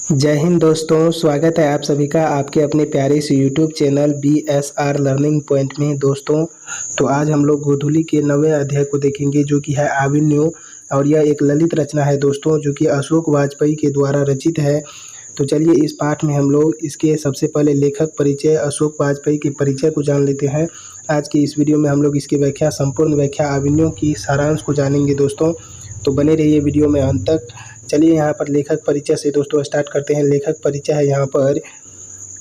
जय हिंद दोस्तों, स्वागत है आप सभी का आपके अपने प्यारे से YouTube channel BSR learning point में। दोस्तों तो आज हम लोग गोधूली के 9वें अध्याय को देखेंगे जो कि है आविन्यो, और यह एक ललित रचना है दोस्तों जो कि अशोक वाजपेयी के द्वारा रचित है। तो चलिए इस पाठ में हम लोग इसके सबसे पहले लेखक परिचय अशोक वाजपेयी के परिचय को जान लेते हैं। आज की इस वीडियो में हम लोग इसकी व्याख्या, संपूर्ण व्याख्या आविन्यो की सारांश को जानेंगे दोस्तों, तो बने रहिए वीडियो में अंत तक। चलिए यहाँ पर लेखक परिचय से दोस्तों स्टार्ट करते हैं। लेखक परिचय है यहाँ पर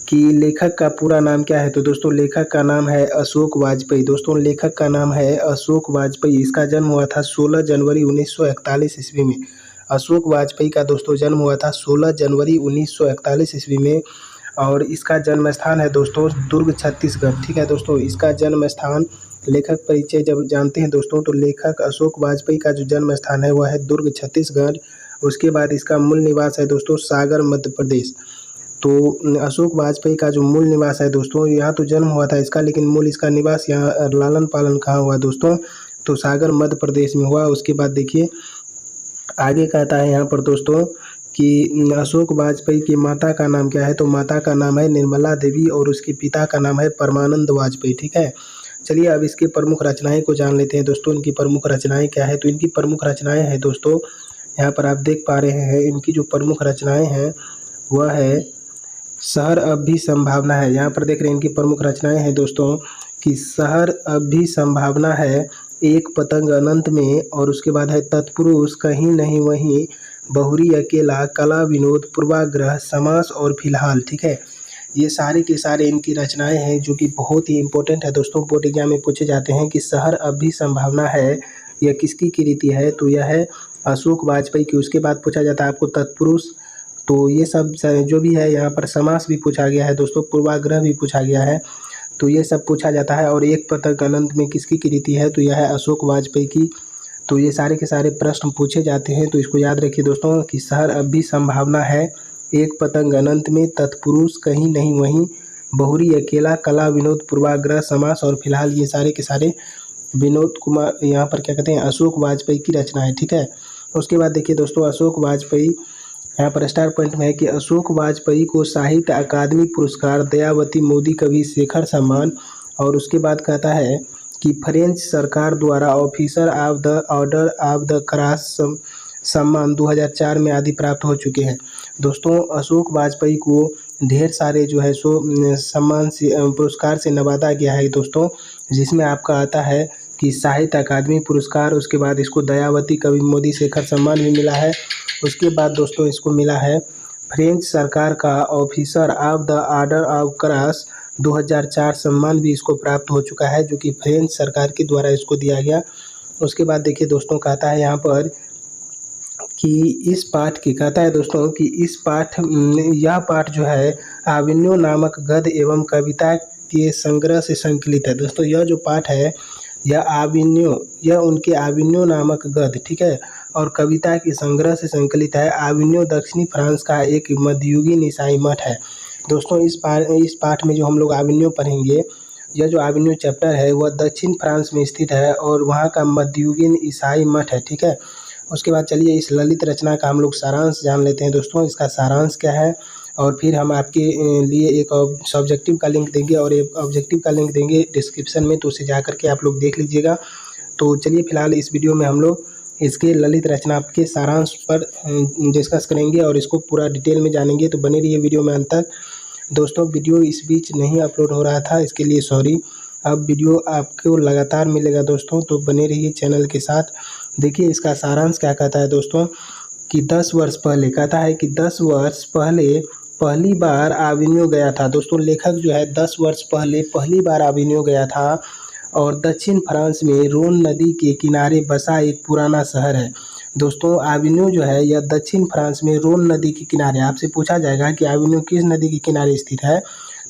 कि लेखक का पूरा नाम क्या है। तो दोस्तों लेखक का नाम है अशोक वाजपेयी। दोस्तों लेखक का नाम है अशोक वाजपेयी। इसका जन्म हुआ था 16 जनवरी 1941 ईस्वी में। अशोक वाजपेयी का दोस्तों जन्म हुआ था 16 जनवरी 1941 ईस्वी में, और इसका जन्म स्थान है दोस्तों दुर्ग छत्तीसगढ़। ठीक है दोस्तों, इसका जन्म स्थान, लेखक परिचय जब जानते हैं दोस्तों तो लेखक अशोक वाजपेयी का जो जन्म स्थान है वह है दुर्ग छत्तीसगढ़। उसके बाद इसका मूल निवास है दोस्तों सागर मध्य प्रदेश। तो अशोक वाजपेयी का जो मूल निवास है दोस्तों, यहाँ तो जन्म हुआ था इसका, लेकिन मूल इसका निवास यहाँ लालन पालन कहाँ हुआ दोस्तों, तो सागर मध्य प्रदेश में हुआ। उसके बाद देखिए आगे कहता है यहाँ पर दोस्तों कि अशोक वाजपेयी की माता का नाम क्या है। तो माता का नाम है निर्मला देवी और उसके पिता का नाम है परमानंद वाजपेयी। ठीक है, चलिए अब इसके प्रमुख रचनाएं को जान लेते हैं दोस्तों। इनकी प्रमुख रचनाएं क्या है। तो इनकी प्रमुख रचनाएं हैं दोस्तों, यहाँ पर आप देख पा रहे हैं इनकी जो प्रमुख रचनाएं हैं वह है शहर अब भी संभावना है। यहाँ पर देख रहे हैं इनकी प्रमुख रचनाएं हैं दोस्तों कि शहर अब भी संभावना है, एक पतंग अनंत में, और उसके बाद है तत्पुरुष, कहीं नहीं वहीं, बहुरी अकेला, कला विनोद, पूर्वाग्रह, समास और फिलहाल। ठीक है, ये सारे के सारे इनकी रचनाएं हैं जो कि बहुत ही इंपॉर्टेंट है दोस्तों। बोर्ड एग्जाम में पूछे जाते हैं कि शहर अब भी संभावना है यह किसकी कृति है। तो यह है अशोक वाजपेयी की। उसके बाद पूछा जाता है आपको तत्पुरुष, तो ये सब जो भी है, यहाँ पर समास भी पूछा गया है दोस्तों, पूर्वाग्रह भी पूछा गया है, तो ये सब पूछा जाता है। और एक पतंग अनंत में किसकी कृति है, तो यह है अशोक वाजपेयी की। तो ये सारे के सारे प्रश्न पूछे जाते हैं, तो इसको याद रखिए दोस्तों कि शहर अब भी संभावना है, एक पतंग अनंत में, तत्पुरुष, कहीं नहीं वहीं, बहुरी अकेला, कला विनोद, पूर्वाग्रह, समास और फिलहाल, ये सारे के सारे विनोद कुमार, यहाँ पर क्या कहते हैं, अशोक वाजपेयी की रचना है। ठीक है, उसके बाद देखिए दोस्तों अशोक वाजपेयी, यहाँ पर स्टार पॉइंट में है कि अशोक वाजपेयी को साहित्य अकादमी पुरस्कार, दयावती मोदी कवि शेखर सम्मान, और उसके बाद कहता है कि फ्रेंच सरकार द्वारा officer of the order of the cross सम्मान 2004 में आदि प्राप्त हो चुके हैं। दोस्तों अशोक वाजपेयी को ढेर सारे जो है सो सम्मान से, पुरस्कार से नवाजा गया है दोस्तों, जिसमें आपका आता है कि साहित्य अकादमी पुरस्कार, उसके बाद इसको दयावती कवि मोदी शेखर सम्मान भी मिला है। उसके बाद दोस्तों इसको मिला है फ्रेंच सरकार का officer of the order of cross 2004 सम्मान भी इसको प्राप्त हो चुका है, जो कि फ्रेंच सरकार के द्वारा इसको दिया गया। उसके बाद देखिए दोस्तों कहता है यहाँ पर कि इस पाठ की, कहता है दोस्तों कि इस पाठ, यह पाठ जो है आविन्यो नामक गद्य एवं कविता के संग्रह से संकलित है। दोस्तों यह जो पाठ है यह आविन्यो, यह उनके आविन्यो नामक गद्य, ठीक है, और कविता के संग्रह से संकलित है। आविन्यो दक्षिणी फ्रांस का एक मध्ययुगीन ईसाई मठ है। दोस्तों इस पाठ में जो हम लोग आविन्यो पढ़ेंगे, यह जो आविन्यो चैप्टर है वह दक्षिण फ्रांस में स्थित है और वहाँ का मध्ययुगीन ईसाई मठ है। ठीक है, उसके बाद चलिए इस ललित रचना का हम लोग सारांश जान लेते हैं दोस्तों। इसका सारांश क्या है, और फिर हम आपके लिए एक सब्जेक्टिव का लिंक देंगे और एक ऑब्जेक्टिव का लिंक देंगे डिस्क्रिप्शन में, तो उसे जा करके आप लोग देख लीजिएगा। तो चलिए फिलहाल इस वीडियो में हम लोग इसके ललित रचना के सारांश पर डिस्कस करेंगे और इसको पूरा डिटेल में जानेंगे, तो बने रहिए वीडियो में अंत तक। दोस्तों वीडियो इस बीच नहीं अपलोड हो रहा था, इसके लिए सॉरी। अब वीडियो आपको लगातार मिलेगा दोस्तों, तो बने रहिए चैनल के साथ। देखिए इसका सारांश क्या कहता है दोस्तों कि 10 वर्ष पहले, कहता है कि 10 वर्ष पहले पहली बार आविन्यो गया था। दोस्तों लेखक जो है 10 वर्ष पहले पहली बार आविन्यो गया था, और दक्षिण फ्रांस में रोन नदी के किनारे बसा एक पुराना शहर है। दोस्तों आविन्यो जो है यह दक्षिण फ्रांस में रोन नदी के किनारे, आपसे पूछा जाएगा कि आविन्यो किस नदी के किनारे स्थित है,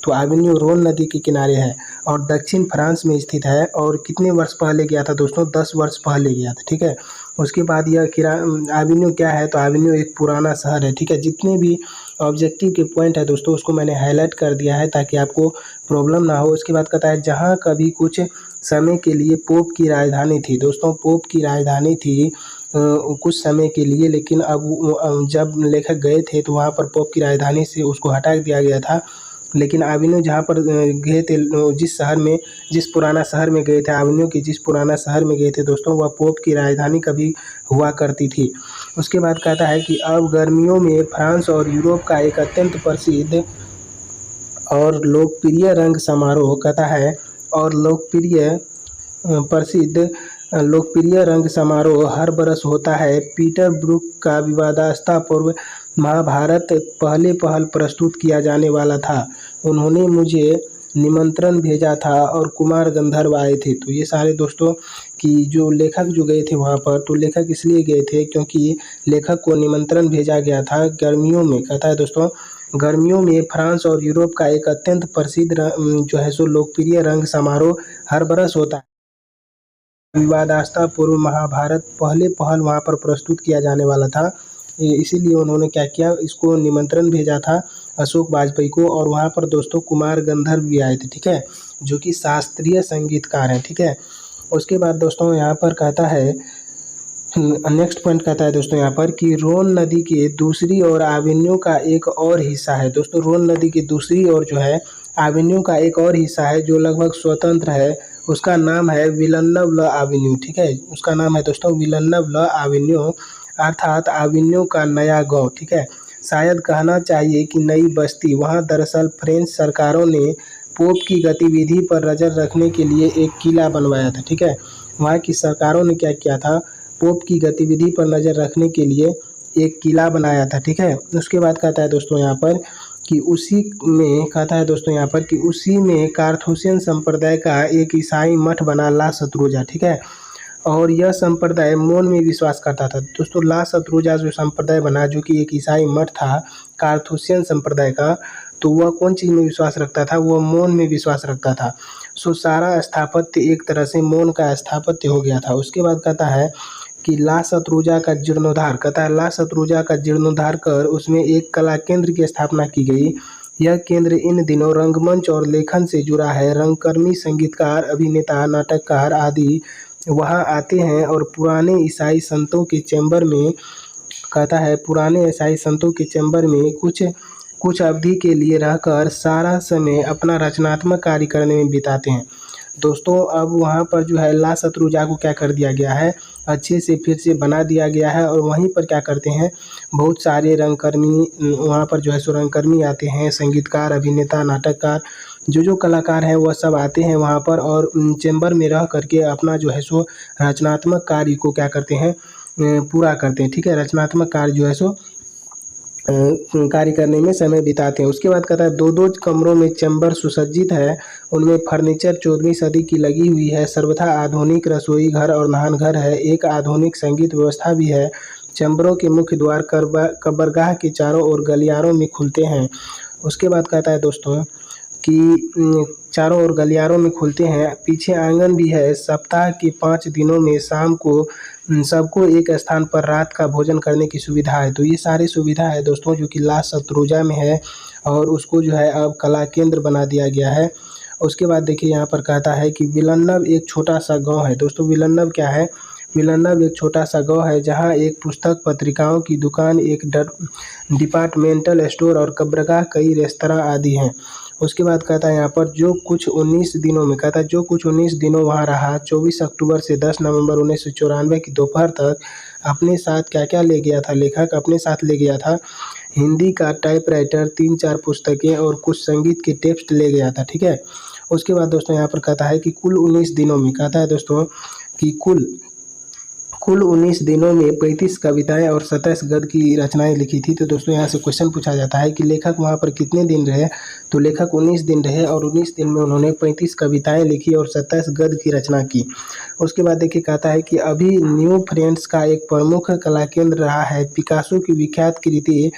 तो आविन्यो रोन नदी के किनारे है और दक्षिण फ्रांस में स्थित है। और कितने वर्ष पहले गया था दोस्तों, 10 वर्ष पहले गया था। ठीक है, उसके बाद यह आविन्यो क्या है, तो आविन्यो एक पुराना शहर है। ठीक है, जितने भी ऑब्जेक्टिव के पॉइंट है दोस्तों उसको मैंने हाईलाइट कर दिया है ताकि आपको प्रॉब्लम ना हो। उसके बाद कहता है जहाँ कभी कुछ समय के लिए पोप की राजधानी थी। दोस्तों पोप की राजधानी थी कुछ समय के लिए, लेकिन जब लेखक गए थे तो वहाँ पर पोप की राजधानी से उसको हटा दिया गया था। लेकिन आविनियो जहाँ पर गए थे, जिस पुराना शहर में गए थे, आविनियो के जिस पुराना शहर में गए थे दोस्तों, वह पोप की राजधानी कभी हुआ करती थी। उसके बाद कहता है कि अब गर्मियों में फ्रांस और यूरोप का एक अत्यंत प्रसिद्ध और लोकप्रिय रंग समारोह कहता है और लोकप्रिय रंग समारोह हर बरस होता है। पीटर ब्रूक का विवादास्पद महाभारत पहल प्रस्तुत किया जाने वाला था। उन्होंने मुझे निमंत्रण भेजा था और कुमार गंधर्व आए थे। तो ये सारे दोस्तों कि जो लेखक जो गए थे वहाँ पर, तो लेखक इसलिए गए थे क्योंकि लेखक को निमंत्रण भेजा गया था गर्मियों में। कहता है दोस्तों, गर्मियों में फ्रांस और यूरोप का एक अत्यंत प्रसिद्ध जो है सो लोकप्रिय रंग समारोह हर बरस होता है। विवादास्पद पूर्व महाभारत पहल वहाँ पर प्रस्तुत किया जाने वाला था। इसीलिए उन्होंने क्या किया, इसको निमंत्रण भेजा था अशोक वाजपेयी को, और वहाँ पर दोस्तों कुमार गंधर्व भी आए थे, ठीक है, जो कि शास्त्रीय संगीतकार हैं, ठीक है। उसके बाद दोस्तों यहाँ पर कहता है, नेक्स्ट पॉइंट कहता है दोस्तों यहाँ पर कि रोन नदी के दूसरी ओर आविनियो का एक और हिस्सा है। दोस्तों रोन नदी की दूसरी ओर जो है आविनियो का एक और हिस्सा है जो लगभग स्वतंत्र है। उसका नाम है विलन्नव ल आविनियो, ठीक है। उसका नाम है दोस्तों विलन्नव ल आविनियो, अर्थात आविनियो का नया गांव, ठीक है। शायद कहना चाहिए कि नई बस्ती। वहाँ दरअसल फ्रेंच सरकारों ने पोप की गतिविधि पर नज़र रखने के लिए एक किला बनवाया था, ठीक है। वहाँ की सरकारों ने क्या किया था, पोप की गतिविधि पर नज़र रखने के लिए एक किला बनाया था, ठीक है। उसके बाद कहता है दोस्तों यहाँ पर कि उसी में कार्थूसियन संप्रदाय का एक ईसाई मठ बना ला शत्रुजा, ठीक है। और यह संप्रदाय मौन में विश्वास करता था। दोस्तों ला शत्रुजा जो संप्रदाय बना, जो कि एक ईसाई मठ था कार्थूसियन संप्रदाय का, तो वह कौन चीज़ में विश्वास रखता था, वह मौन में विश्वास रखता था। सो सारा स्थापत्य एक तरह से मौन का स्थापत्य हो गया था। उसके बाद कहता है कि ला शत्रुजा का जीर्णोद्धार, कहता है ला शत्रुजा का जीर्णोद्धार कर उसमें एक कला केंद्र की स्थापना की गई। यह केंद्र इन दिनों रंगमंच और लेखन से जुड़ा है। रंगकर्मी, संगीतकार, अभिनेता, नाटककार आदि वहां आते हैं और पुराने ईसाई संतों के चैम्बर में, कहता है पुराने ईसाई संतों के चैम्बर में कुछ अवधि के लिए रहकर सारा समय अपना रचनात्मक कार्य करने में बिताते हैं। दोस्तों अब वहाँ पर जो है ला शत्रुजा को क्या कर दिया गया है, अच्छे से फिर से बना दिया गया है। और वहीं पर क्या करते हैं, बहुत सारे रंगकर्मी वहाँ पर जो है सो रंगकर्मी आते हैं, संगीतकार, अभिनेता, नाटककार, जो कलाकार हैं वह सब आते हैं वहाँ पर, और चैम्बर में रह करके अपना जो है सो रचनात्मक कार्य को क्या करते हैं, पूरा करते हैं, ठीक है। रचनात्मक कार्य जो है सो कार्य करने में समय बिताते हैं। उसके बाद कहता है दो कमरों में चैम्बर सुसज्जित है। उनमें फर्नीचर 14वीं सदी की लगी हुई है। सर्वथा आधुनिक रसोई घर और नहान घर है। एक आधुनिक संगीत व्यवस्था भी है। चैम्बरों के मुख्य द्वार कब्रगाह के चारों ओर गलियारों में खुलते हैं। उसके बाद कहता है दोस्तों कि चारों ओर गलियारों में खुलते हैं। पीछे आंगन भी है। सप्ताह के 5 दिनों में शाम को सबको एक स्थान पर रात का भोजन करने की सुविधा है। तो ये सारी सुविधा है दोस्तों जो कि ला शत्रुजा में है, और उसको जो है अब कला केंद्र बना दिया गया है। उसके बाद देखिए यहाँ पर कहता है कि विलन्नव एक छोटा सा गाँव है। दोस्तों विलन्नव क्या है, विलन्नव एक छोटा सा गाँव है जहाँ एक पुस्तक, पत्रिकाओं की दुकान, एक डिपार्टमेंटल स्टोर और कब्रगाह, कई रेस्तरां आदि हैं। उसके बाद कहता है यहाँ पर जो कुछ 19 दिनों वहाँ रहा। 24 अक्टूबर से 10 नवंबर 1994 की दोपहर तक अपने साथ क्या क्या ले गया था, लेखक अपने साथ ले गया था हिंदी का टाइपराइटर, 3-4 पुस्तकें और कुछ संगीत के टेप्स ले गया था, ठीक है। उसके बाद दोस्तों यहाँ पर कहता है कि कुल 19 दिनों में, कहता है दोस्तों कि कुल 19 दिनों में 35 कविताएं और 27 गद्य की रचनाएं लिखी थी। तो दोस्तों यहाँ से क्वेश्चन पूछा जाता है कि लेखक वहाँ पर कितने दिन रहे, तो लेखक 19 दिन रहे और 19 दिन में उन्होंने 35 कविताएं लिखी और 27 गद्य की रचना की। उसके बाद देखिए कहता है कि अभी न्यू फ्रेंड्स का एक प्रमुख कला केंद्र रहा है पिकासो की विख्यात कृति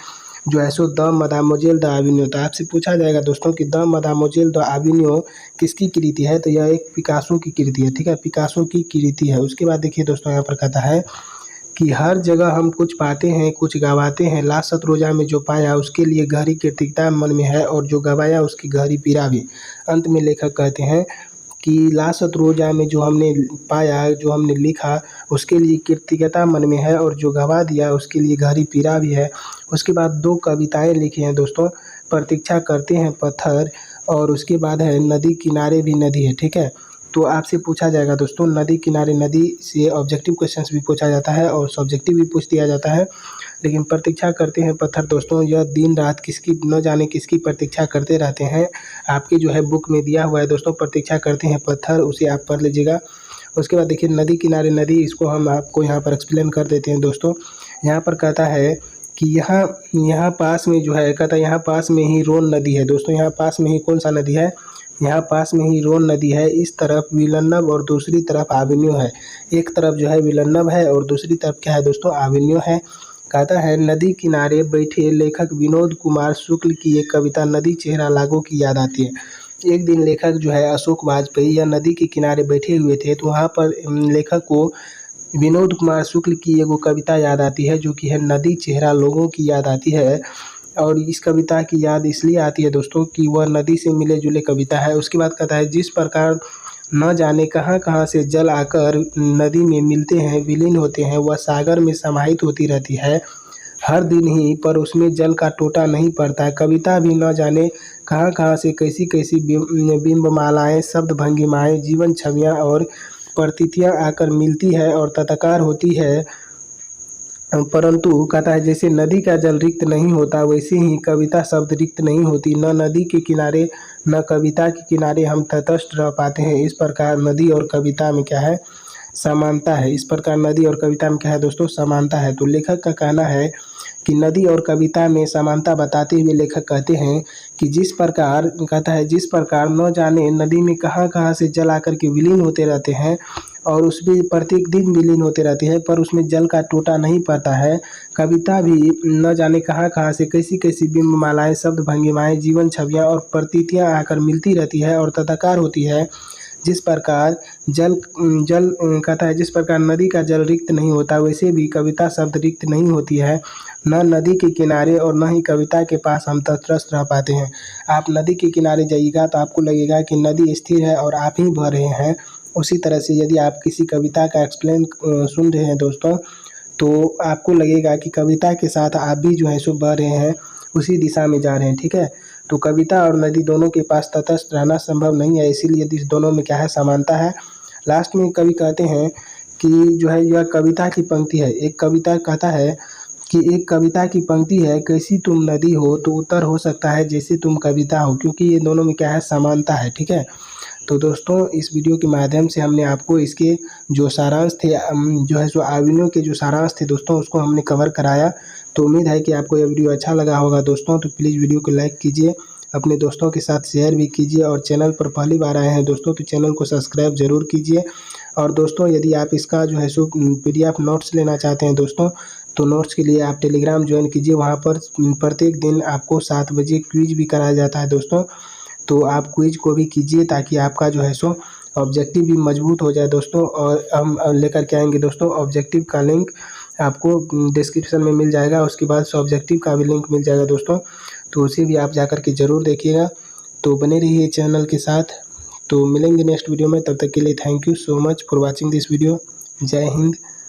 जो है सो द मदामोजेल द आविनियो। तो आपसे पूछा जाएगा दोस्तों कि द मदामोजेल द आविनियो किसकी कृति है, तो यह एक पिकासो की कृति है, ठीक है, पिकासो की कृति है। उसके बाद देखिए दोस्तों यहाँ पर कहता है कि हर जगह हम कुछ पाते हैं, कुछ गवाते हैं। ला शत्रुजा में जो पाया उसके लिए गहरी कृतज्ञता मन में है और जो गवाया उसकी गहरी पीड़ा भी। अंत में लेखक कहते हैं कि लासत रोजा में जो हमने पाया, जो हमने लिखा, उसके लिए कृतज्ञता मन में है और जो गवा दिया उसके लिए गहरी पीड़ा भी है। उसके बाद 2 कविताएँ लिखी हैं दोस्तों, प्रतीक्षा करते हैं पत्थर, और उसके बाद है नदी किनारे भी नदी है, ठीक है। तो आपसे पूछा जाएगा दोस्तों, नदी किनारे नदी से ऑब्जेक्टिव क्वेश्चंस भी पूछा जाता है और सब्जेक्टिव भी पूछ दिया जाता है। लेकिन प्रतीक्षा करते हैं पत्थर दोस्तों, यह दिन रात किसकी न जाने किसकी प्रतीक्षा करते रहते हैं। आपकी जो है बुक में दिया हुआ है दोस्तों, प्रतीक्षा करते हैं पत्थर, उसे आप पढ़ लीजिएगा। उसके बाद देखिए नदी किनारे नदी, इसको हम आपको यहाँ पर एक्सप्लेन कर देते हैं दोस्तों। यहाँ पर कहता है कि यहाँ यहाँ पास में जो है, कहता है यहाँ पास में ही रोन नदी है दोस्तों। यहाँ पास में ही कौन सा नदी है? यहाँ पास में ही रोन नदी है। इस तरफ विलन्नव और दूसरी तरफ आविन्यो है। एक तरफ जो है विलन्नव है और दूसरी तरफ क्या है दोस्तों? आविन्यो है। कहता है नदी किनारे बैठे लेखक विनोद कुमार शुक्ल की एक कविता नदी चेहरा लागो की याद आती है। एक दिन लेखक जो है अशोक वाजपेयी या नदी के किनारे बैठे हुए थे, तो वहाँ पर लेखक को विनोद कुमार शुक्ल की एगो कविता याद आती है, जो कि है नदी चेहरा लोगों की याद आती है। और इस कविता की याद इसलिए आती है दोस्तों कि वह नदी से मिले जुले कविता है। उसके बाद कहता है जिस प्रकार न जाने कहाँ कहाँ से जल आकर नदी में मिलते हैं, विलीन होते हैं, वह सागर में समाहित होती रहती है हर दिन ही, पर उसमें जल का टोटा नहीं पड़ता। कविता भी न जाने कहाँ कहाँ से कैसी कैसी बिंबमालाएँ, शब्द भंगिमाएँ, जीवन छवियाँ और प्रतीतियाँ आकर मिलती है और तत्कार होती है। परंतु कहता है जैसे नदी का जल रिक्त नहीं होता, वैसे ही कविता शब्द रिक्त नहीं होती। न नदी के किनारे न कविता के किनारे हम तटस्थ रह पाते हैं। इस प्रकार नदी और कविता में क्या है? समानता है। इस प्रकार नदी और कविता में क्या है दोस्तों? समानता है। तो लेखक का कहना है कि नदी और कविता में समानता बताते हुए लेखक कहते हैं कि जिस प्रकार, कहता है जिस प्रकार न जाने नदी में कहाँ कहाँ से जल आकर के विलीन होते रहते हैं और उसमें प्रत्येक दिन विलीन होते रहते हैं, पर उसमें जल का टोटा नहीं पड़ता है। कविता भी न जाने कहाँ कहाँ से कैसी कैसी बिंबमालाएँ, शब्द भंगिमाएँ, जीवन छवियाँ और प्रतीतियाँ आकर मिलती रहती है और तदाकार होती है। जिस प्रकार जल जल कहता है जिस प्रकार नदी का जल रिक्त नहीं होता, वैसे भी कविता शब्द रिक्त नहीं होती है। न नदी के किनारे और न ही कविता के पास हम तटस्थ रह पाते हैं। आप नदी के किनारे जाइएगा तो आपको लगेगा कि नदी स्थिर है और आप ही बह रहे हैं। उसी तरह से यदि आप किसी कविता का एक्सप्लेन सुन रहे हैं दोस्तों, तो आपको लगेगा कि कविता के साथ आप भी जो है सो बह रहे हैं, उसी दिशा में जा रहे हैं, ठीक है। तो कविता और नदी दोनों के पास तटस्थ रहना संभव नहीं है, इसीलिए इस दोनों में क्या है? समानता है। लास्ट में कवि कहते हैं कि जो है यह कविता की पंक्ति है। एक कविता कहता है कि एक कविता की पंक्ति है, कैसी तुम नदी हो, तो उत्तर हो सकता है जैसे तुम कविता हो, क्योंकि ये दोनों में क्या है? समानता है, ठीक है। तो दोस्तों इस वीडियो के माध्यम से हमने आपको इसके जो सारांश थे, जो है सो आविनों के जो सारांश थे दोस्तों, उसको हमने कवर कराया। तो उम्मीद है कि आपको यह वीडियो अच्छा लगा होगा दोस्तों। तो प्लीज़ वीडियो को लाइक कीजिए, अपने दोस्तों के साथ शेयर भी कीजिए, और चैनल पर पहली बार आए हैं दोस्तों तो चैनल को सब्सक्राइब ज़रूर कीजिए। और दोस्तों यदि आप इसका जो है सो PDF नोट्स लेना चाहते हैं दोस्तों, तो नोट्स के लिए आप टेलीग्राम ज्वाइन कीजिए। वहाँ पर प्रत्येक दिन आपको 7 बजे क्विज भी कराया जाता है दोस्तों। तो आप क्विज को भी कीजिए ताकि आपका जो है सो ऑब्जेक्टिव भी मजबूत हो जाए दोस्तों। और हम लेकर के आएंगे दोस्तों ऑब्जेक्टिव का लिंक, आपको डिस्क्रिप्शन में मिल जाएगा। उसके बाद सब्जेक्टिव का भी लिंक मिल जाएगा दोस्तों, तो उसे भी आप जाकर के ज़रूर देखिएगा। तो बने रहिए चैनल के साथ। तो मिलेंगे नेक्स्ट वीडियो में, तब तक के लिए thank you so much for watching this video. जय हिंद।